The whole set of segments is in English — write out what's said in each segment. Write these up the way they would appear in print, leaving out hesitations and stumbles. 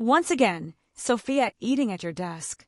Once again, Sophia eating at your desk.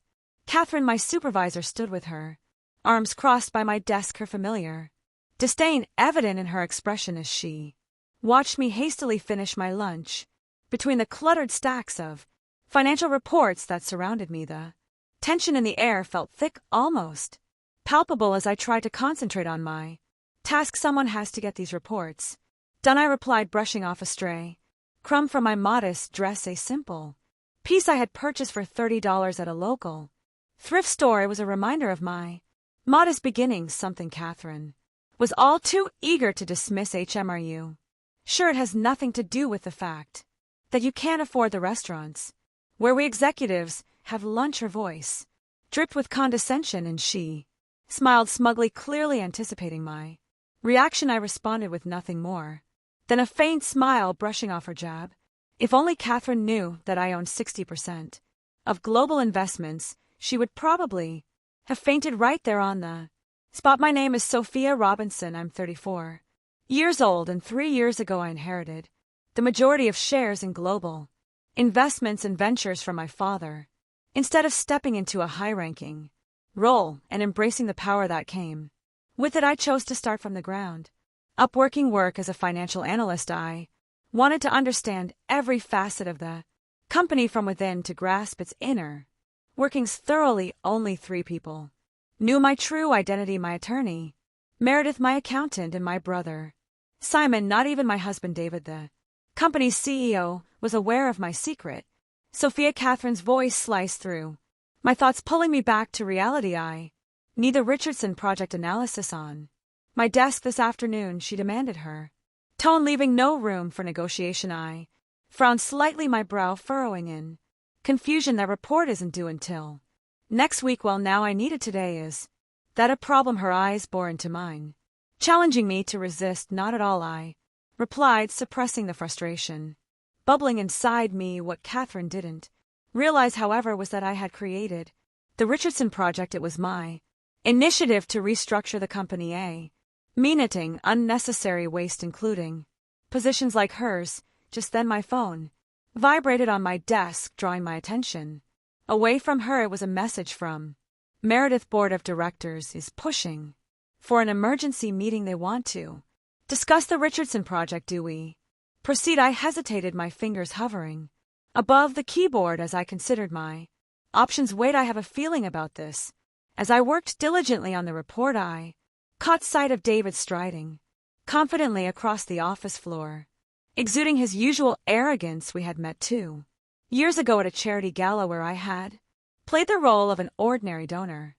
Catherine, my supervisor, stood with her, arms crossed by my desk, her familiar disdain evident in her expression as she watched me hastily finish my lunch. Between the cluttered stacks of financial reports that surrounded me, the tension in the air felt thick, almost palpable as I tried to concentrate on my task. Someone has to get these reports done, I replied, brushing off a stray crumb from my modest dress, a simple piece I had purchased for $30 at a local thrift store. It was a reminder of my modest beginnings, something Catherine was all too eager to dismiss. Are you sure it has nothing to do with the fact that you can't afford the restaurants where we executives have lunch? Her voice dripped with condescension, and she smiled smugly, clearly anticipating my reaction. I responded with nothing more than a faint smile, brushing off her jab. If only Catherine knew that I owned 60% of global investments, she would probably have fainted right there on the spot. My name is Sophia Robinson. I'm 34 years old, and 3 years ago I inherited the majority of shares in global investments and ventures from my father. Instead of stepping into a high-ranking role and embracing the power that came with it, I chose to start from the ground up, working as a financial analyst. I wanted to understand every facet of the company from within, to grasp its inner workings thoroughly. Only 3 people knew my true identity: my attorney, Meredith, my accountant, and my brother, Simon. Not even my husband, David, the company's CEO, was aware of my secret. Sophia, Catherine's voice sliced through my thoughts, pulling me back to reality. I need the Richardson Project analysis on my desk this afternoon, she demanded, her tone leaving no room for negotiation. I frowned slightly, my brow furrowing in confusion. That report isn't due until next week. Well, now I need it today. Is that a problem? Her eyes bore into mine, challenging me to resist. Not at all, I replied, suppressing the frustration bubbling inside me. What Catherine didn't realize, however, was that I had created the Richardson Project. It was my initiative to restructure the company, minimizing unnecessary waste, including positions like hers. Just then my phone vibrated on my desk, drawing my attention away from her. It was a message from Meredith. Board of Directors is pushing for an emergency meeting. They want to discuss the Richardson Project. Do we proceed? I hesitated, my fingers hovering above the keyboard as I considered my options. Wait, I have a feeling about this. As I worked diligently on the report, I caught sight of David striding confidently across the office floor, exuding his usual arrogance. We had met 2 years ago at a charity gala where I had played the role of an ordinary donor.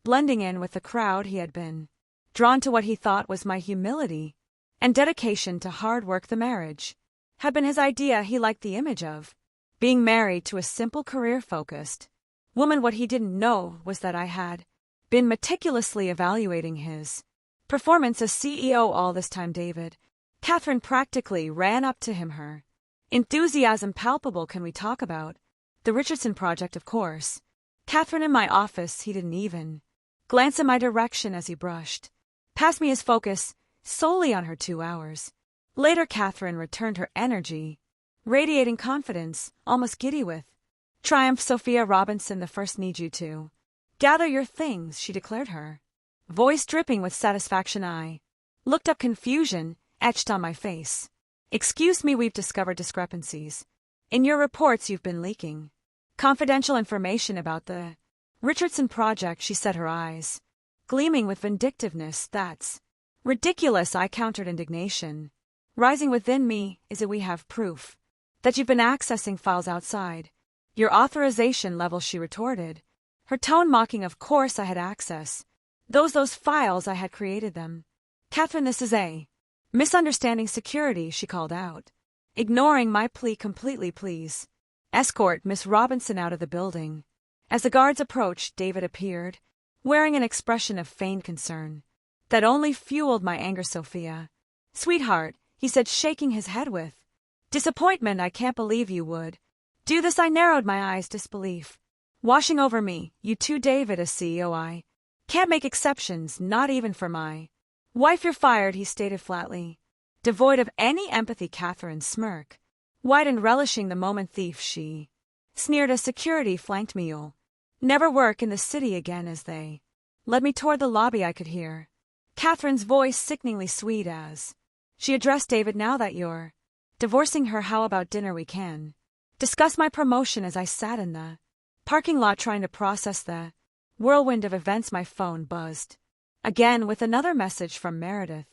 Blending in with the crowd, he had been drawn to what he thought was my humility and dedication to hard work. The marriage had been his idea. He liked the image of being married to a simple, career-focused woman. What he didn't know was that I had been meticulously evaluating his performance as CEO all this time. David, Catherine practically ran up to him, her enthusiasm palpable. Can we talk about the Richardson Project? Of course. Catherine, in my office. He didn't even glance in my direction as he brushed past me, his focus solely on her. 2 hours later, Catherine returned, her energy radiating confidence, almost giddy with triumph. Sophia Robinson, the first need you to gather your things, she declared, her voice dripping with satisfaction. I looked up, confusion etched on my face. Excuse me, we've discovered discrepancies in your reports. You've been leaking confidential information about the Richardson Project, she said, her eyes gleaming with vindictiveness. That's ridiculous, I countered, indignation rising within me. Is it we have proof that you've been accessing files outside your authorization level, she retorted, her tone mocking. Of course I had access. Those files, I had created them. Catherine, this is a misunderstanding. Security, she called out, ignoring my plea completely. Please escort Miss Robinson out of the building. As the guards approached, David appeared, wearing an expression of feigned concern that only fueled my anger. Sophia, sweetheart, he said, shaking his head with disappointment, I can't believe you would do this. I narrowed my eyes, disbelief washing over me. You too, David, as CEO, I can't make exceptions, not even for my wife. You're fired, he stated flatly, devoid of any empathy. Catherine's smirk widened, relishing the moment. Thief, she sneered as security flanked me. You'll never work in the city again. As they led me toward the lobby, I could hear Catherine's voice sickeningly sweet as she addressed David. Now that you're divorcing her, how about dinner? We can discuss my promotion. As I sat in the parking lot trying to process the whirlwind of events, my phone buzzed again with another message from Meredith.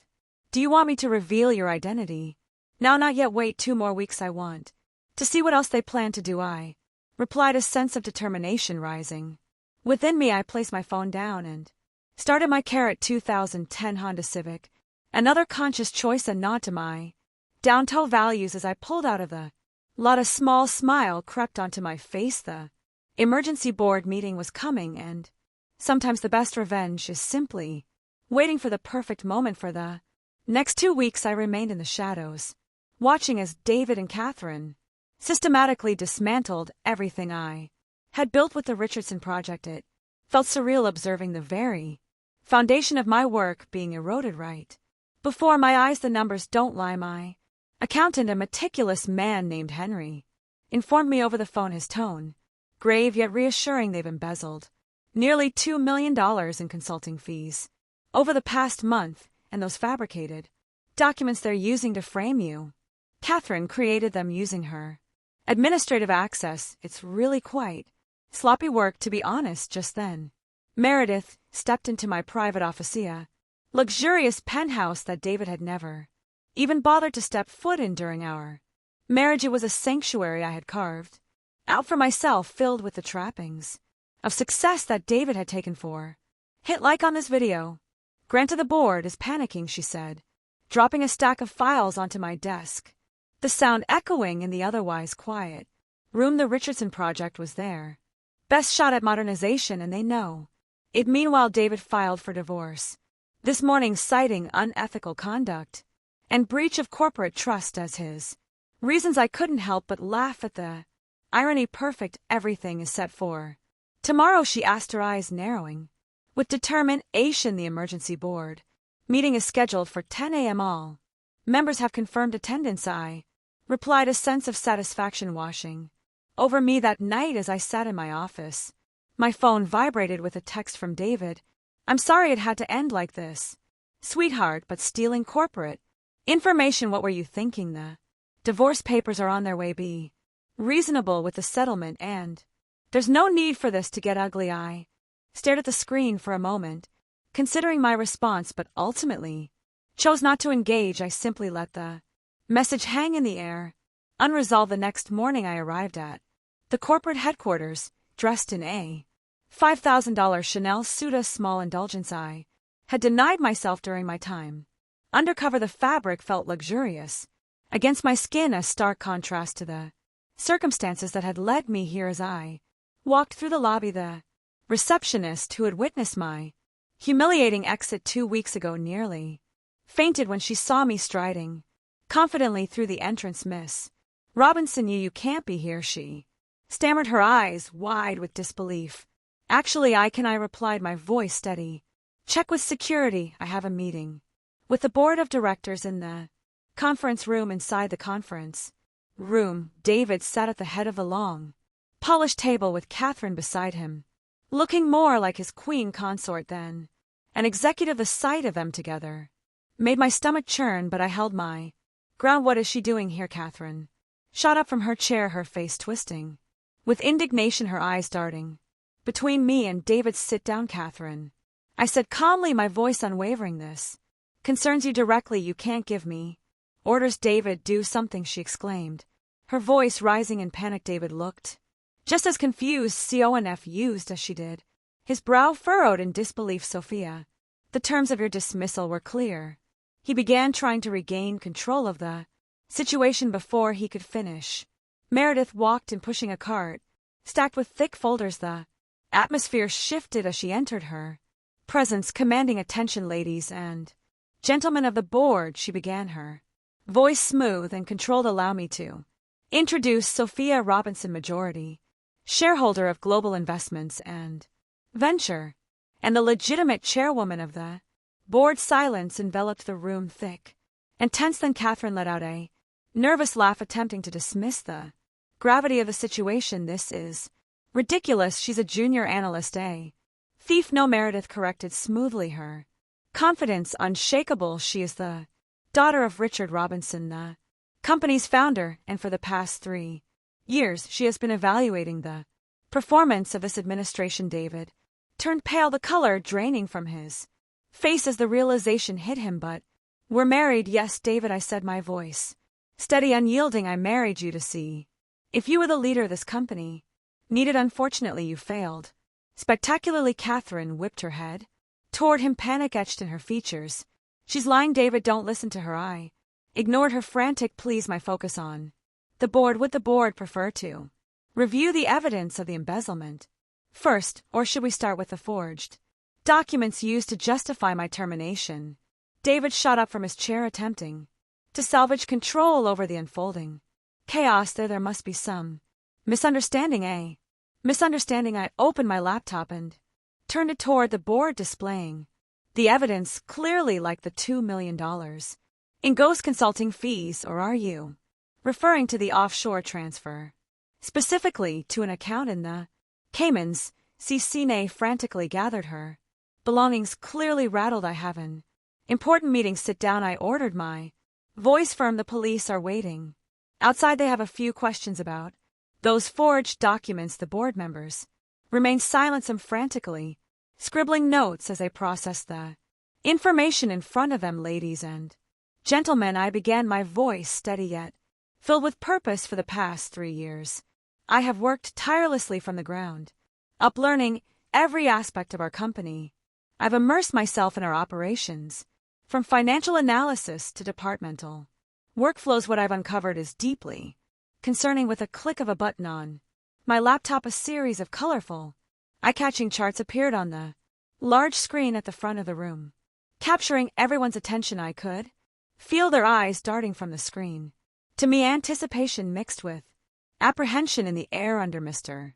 Do you want me to reveal your identity? Now, not yet. Wait 2 more weeks. I want to see what else they plan to do. I replied, a sense of determination rising within me. I placed my phone down and started my carrot 2010 Honda Civic, another conscious choice, a nod to my downtown values. As I pulled out of the lot, a small smile crept onto my face. The emergency board meeting was coming, and sometimes the best revenge is simply waiting for the perfect moment. For the next 2 weeks, I remained in the shadows, watching as David and Catherine systematically dismantled everything I had built with the Richardson project. It felt surreal observing the very foundation of my work being eroded right before my eyes. The numbers don't lie. My accountant, a meticulous man named Henry, informed me over the phone, his tone grave yet reassuring. They've embezzled nearly $2 million in consulting fees over the past month, and those fabricated documents they're using to frame you, Catherine created them using her administrative access. It's really quite sloppy work, to be honest. Just then, Meredith stepped into my private office, a luxurious penthouse that David had never even bothered to step foot in during our marriage. It was a sanctuary I had carved out for myself, filled with the trappings of success that David had taken for. Hit like on this video. Granted, the board is panicking, she said, dropping a stack of files onto my desk, the sound echoing in the otherwise quiet room. The Richardson project was their best shot at modernization, and they know it. Meanwhile, David filed for divorce this morning, citing unethical conduct and breach of corporate trust as his reasons. I couldn't help but laugh at the irony. Perfect. Everything is set for tomorrow, she asked, her eyes narrowing with determination. The emergency board meeting is scheduled for 10 a.m. All members have confirmed attendance, I replied, a sense of satisfaction washing over me. That night, as I sat in my office, my phone vibrated with a text from David. I'm sorry it had to end like this, sweetheart, but stealing corporate information, what were you thinking? The divorce papers are on their way. Be reasonable with the settlement, and there's no need for this to get ugly. I stared at the screen for a moment, considering my response, but ultimately chose not to engage. I simply let the message hang in the air, unresolved. The next morning, I arrived at the corporate headquarters, dressed in a $5,000 Chanel suit, a small indulgence I had denied myself during my time undercover. The fabric felt luxurious against my skin, a stark contrast to the circumstances that had led me here. As I walked through the lobby, the receptionist who had witnessed my humiliating exit 2 weeks ago nearly fainted when she saw me striding confidently through the entrance. Miss Robinson, you can't be here, she stammered, her eyes wide with disbelief. Actually, I replied, my voice steady. Check with security. I have a meeting with the board of directors in the conference room. Inside the conference room, David sat at the head of the long, polished table with Catherine beside him, looking more like his queen consort than an executive. The sight of them together made my stomach churn, but I held my ground. What is she doing here? Catherine shot up from her chair, her face twisting with indignation, her eyes darting between me and David. Sit down, Catherine, I said calmly, my voice unwavering. This concerns you directly. You can't give me orders. David, do something, she exclaimed, her voice rising in panic. David looked just as confused, confused as she did, his brow furrowed in disbelief. Sophia, the terms of your dismissal were clear. He began, trying to regain control of the situation before he could finish. Meredith walked in, pushing a cart stacked with thick folders. The atmosphere shifted as she entered, her presence commanding attention. Ladies and gentlemen of the board, she began, her voice smooth and controlled. Allow me to introduce Sophia Robinson, majority shareholder of Global Investments and Venture, and the legitimate chairwoman of the board. Silence enveloped the room, thick and tense. Then Catherine let out a nervous laugh, attempting to dismiss the Gravity of the situation, this is ridiculous. She's a junior analyst, eh? Thief, no, Meredith corrected smoothly her. Confidence unshakable. She is the daughter of Richard Robinson, the company's founder, and for the past 3 years she has been evaluating the performance of this administration. David turned pale, the color draining from his face as the realization hit him. But we're married. Yes, David, I said, my voice steady, unyielding. I married you to see if you were the leader this company needed. Unfortunately, you failed spectacularly. Catherine whipped her head toward him, panic etched in her features. She's lying, David. Don't listen to her. I ignored her frantic pleas. My focus on the board. Would the board prefer to review the evidence of the embezzlement first, or should we start with the forged documents used to justify my termination? David shot up from his chair, attempting to salvage control over the unfolding chaos. There must be some misunderstanding, eh? Misunderstanding. I opened my laptop and turned it toward the board, displaying the evidence clearly, like the $2 million in ghost consulting fees. Or are you referring to the offshore transfer, specifically to an account in the Caymans? Cine frantically gathered her belongings, clearly rattled. I have an important meeting. Sit down, I ordered, my voice firm. The police are waiting outside. They have a few questions about those forged documents. The board members remained silent, some frantically scribbling notes as they processed the information in front of them. Ladies and gentlemen, I began, my voice steady yet filled with purpose. For the past 3 years, I have worked tirelessly from the ground up, learning every aspect of our company. I've immersed myself in our operations, from financial analysis to departmental workflows. What I've uncovered is deeply concerning. With a click of a button on my laptop, a series of colorful, eye-catching charts appeared on the large screen at the front of the room, capturing everyone's attention. I could feel their eyes darting from the screen to me, anticipation mixed with apprehension in the air. Under Mr.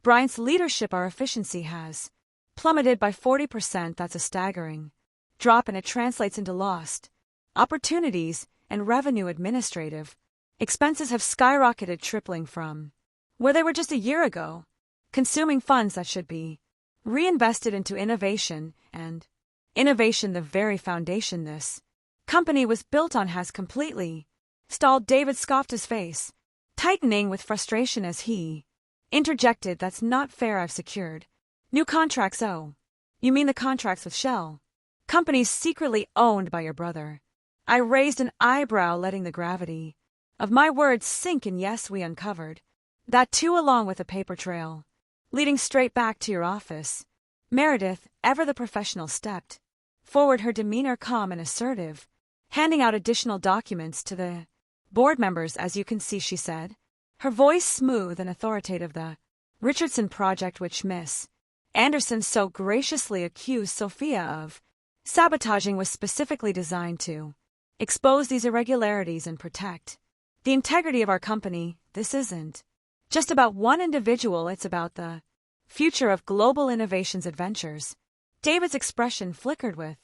Bryant's leadership, our efficiency has plummeted by 40%. That's a staggering drop, and it translates into lost opportunities and revenue. Administrative expenses have skyrocketed, tripling from where they were just a year ago, consuming funds that should be reinvested into innovation, and innovation, the very foundation this company was built on, has completely stalled. David scoffed, his face tightening with frustration as he interjected, that's not fair. I've secured new contracts. Oh, you mean the contracts with Shell companies secretly owned by your brother? I raised an eyebrow, letting the gravity of my words sink in. Yes, we uncovered that too, along with a paper trail leading straight back to your office. Meredith, ever the professional, stepped forward, her demeanor calm and assertive, handing out additional documents to the board members. As you can see, she said, her voice smooth and authoritative, the Richardson project, which Miss Anderson so graciously accused Sophia of sabotaging, was specifically designed to expose these irregularities and protect the integrity of our company. This isn't just about one individual, it's about the future of global innovations adventures. David's expression flickered with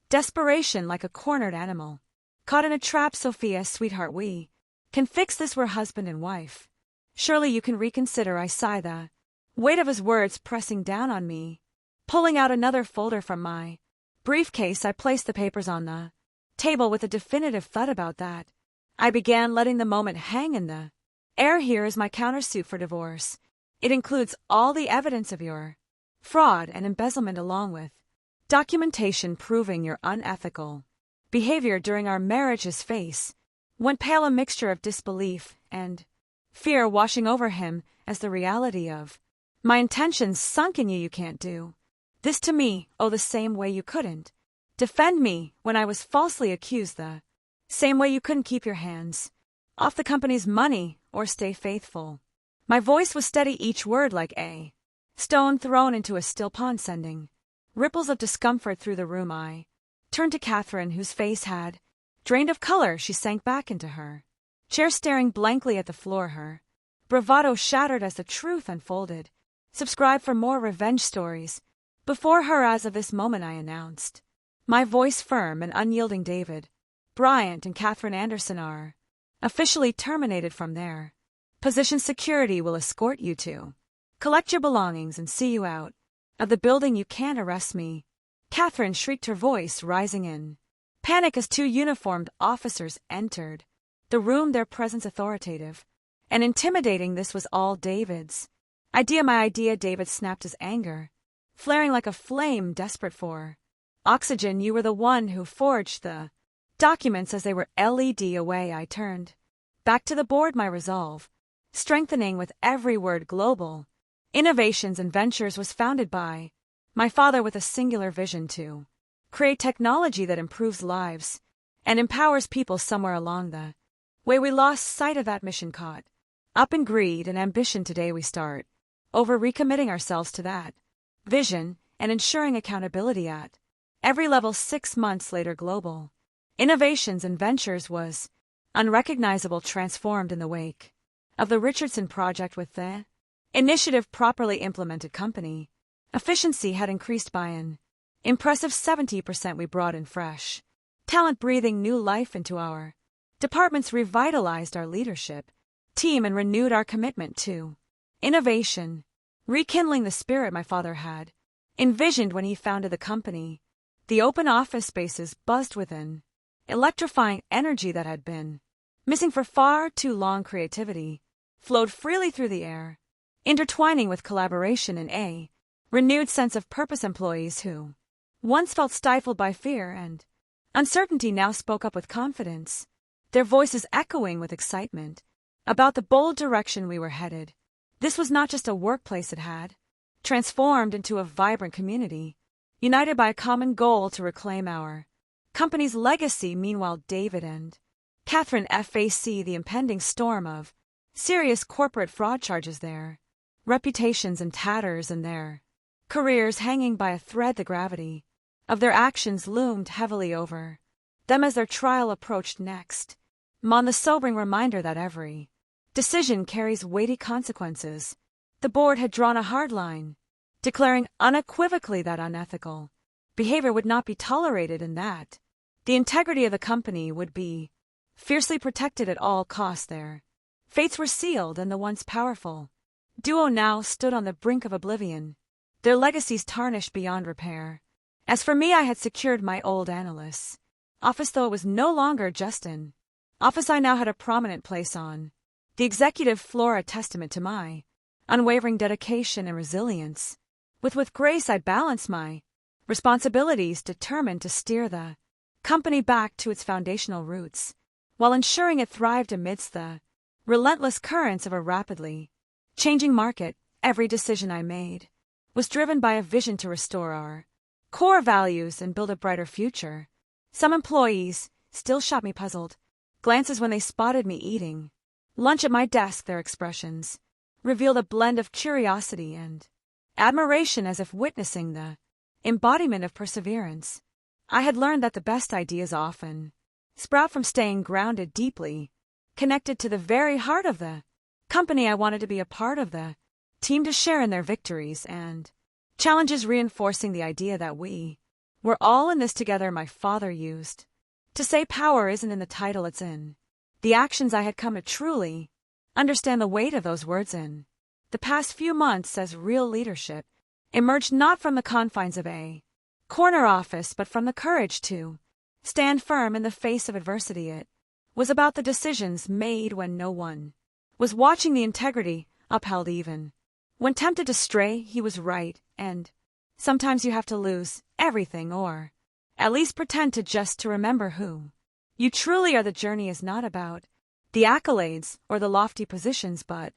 desperation, like a cornered animal caught in a trap. Sophia, sweetheart, we can fix this. We're husband and wife. Surely you can reconsider. I sigh, the weight of his words pressing down on me. Pulling out another folder from my briefcase, I placed the papers on the table with a definitive thud. About that, I began, letting the moment hang in the air. Here is my countersuit for divorce. It includes all the evidence of your fraud and embezzlement, along with documentation proving your unethical behavior during our marriage. His face went pale, a mixture of disbelief and fear washing over him as the reality of my intentions sunk in. You can't do this to me. Oh, the same way you couldn't defend me when I was falsely accused, the same way you couldn't keep your hands off the company's money or stay faithful. My voice was steady, each word like a stone thrown into a still pond, sending ripples of discomfort through the room. I turned to Catherine, whose face had drained of color. She sank back into her chair, staring blankly at the floor, her bravado shattered as the truth unfolded. Subscribe for more revenge stories. Before her, as of this moment, I announced, my voice firm and unyielding, David Bryant and Catherine Anderson are officially terminated from their Position security will escort you to. Collect your belongings and see you out. Of the building you can't arrest me. Catherine shrieked, her voice rising in panic as two uniformed officers entered the room, their presence authoritative and intimidating. This was all David's idea. My idea. David snapped, his anger flaring like a flame, desperate for oxygen. You were the one who forged the documents. As they were led away, I turned back to the board, my resolve strengthening with every word. Global Innovations and Ventures was founded by my father with a singular vision to create technology that improves lives and empowers people. Somewhere along the way we lost sight of that mission, caught up in greed and ambition. Today we start over, recommitting ourselves to that vision and ensuring accountability at every level. 6 months later, Global Innovations and Ventures was unrecognizable, transformed in the wake of the Richardson Project. With the initiative properly implemented, company efficiency had increased by an impressive 70%. We brought in fresh talent, breathing new life into our departments, revitalized our leadership team, and renewed our commitment to innovation, rekindling the spirit my father had envisioned when he founded the company. The open office spaces buzzed with an electrifying energy that had been missing for far too long. Creativity flowed freely through the air, intertwining with collaboration and a renewed sense of purpose. Employees who once felt stifled by fear and uncertainty now spoke up with confidence, their voices echoing with excitement about the bold direction we were headed. This was not just a workplace, it had transformed into a vibrant community, united by a common goal to reclaim our company's legacy. Meanwhile, David and Catherine faced the impending storm of serious corporate fraud charges, their reputations in tatters and their careers hanging by a thread. The gravity of their actions loomed heavily over them as their trial approached. Next month, the sobering reminder that every decision carries weighty consequences. The board had drawn a hard line, declaring unequivocally that unethical behavior would not be tolerated and that the integrity of the company would be fiercely protected at all costs. Their fates were sealed, and the once powerful duo now stood on the brink of oblivion, their legacies tarnished beyond repair. As for me, I had secured my old analyst's office, though it was no longer just an office. I now had a prominent place on the executive floor, a testament to my unwavering dedication and resilience. With grace, I balanced my responsibilities, determined to steer the company back to its foundational roots, while ensuring it thrived amidst the relentless currents of a rapidly changing market. Every decision I made was driven by a vision to restore our core values and build a brighter future. Some employees still shot me puzzled glances when they spotted me eating lunch at my desk. Their expressions revealed a blend of curiosity and admiration, as if witnessing the embodiment of perseverance. I had learned that the best ideas often sprout from staying grounded, deeply connected to the very heart of the company. I wanted to be a part of the team, to share in their victories and challenges, reinforcing the idea that we were all in this together. My father used to say power isn't in the title, it's in the actions. I had come to truly understand the weight of those words in the past few months, as real leadership emerged not from the confines of a corner office, but from the courage to stand firm in the face of adversity. It was about the decisions made when no one was watching, the integrity upheld even when tempted to stray. He was right, and sometimes you have to lose everything, or at least pretend to remember who you truly are. The journey is not about the accolades or the lofty positions, but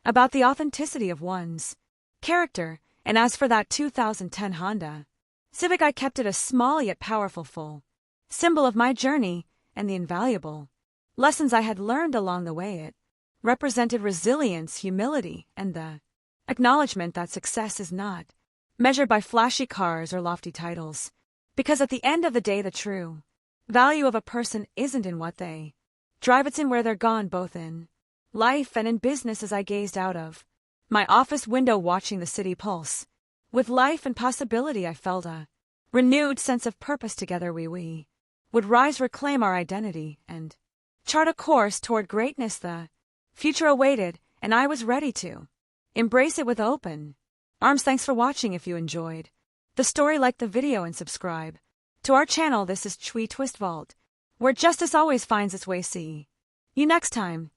about the authenticity of one's character. And as for that 2010 Honda Civic, I kept it a small yet powerful full symbol of my journey and the invaluable lessons I had learned along the way. It represented resilience, humility, and the acknowledgement that success is not measured by flashy cars or lofty titles, because at the end of the day, the true value of a person isn't in what they drive, it's in where they're gone, both in life and in business. As I gazed out of my office window, watching the city pulse with life and possibility, I felt a renewed sense of purpose. Together we would rise, reclaim our identity, and chart a course toward greatness. The future awaited, and I was ready to embrace it with open arms. Thanks for watching. If you enjoyed the story, like the video and subscribe to our channel. This is Chui Twist Vault, where justice always finds its way. See you next time.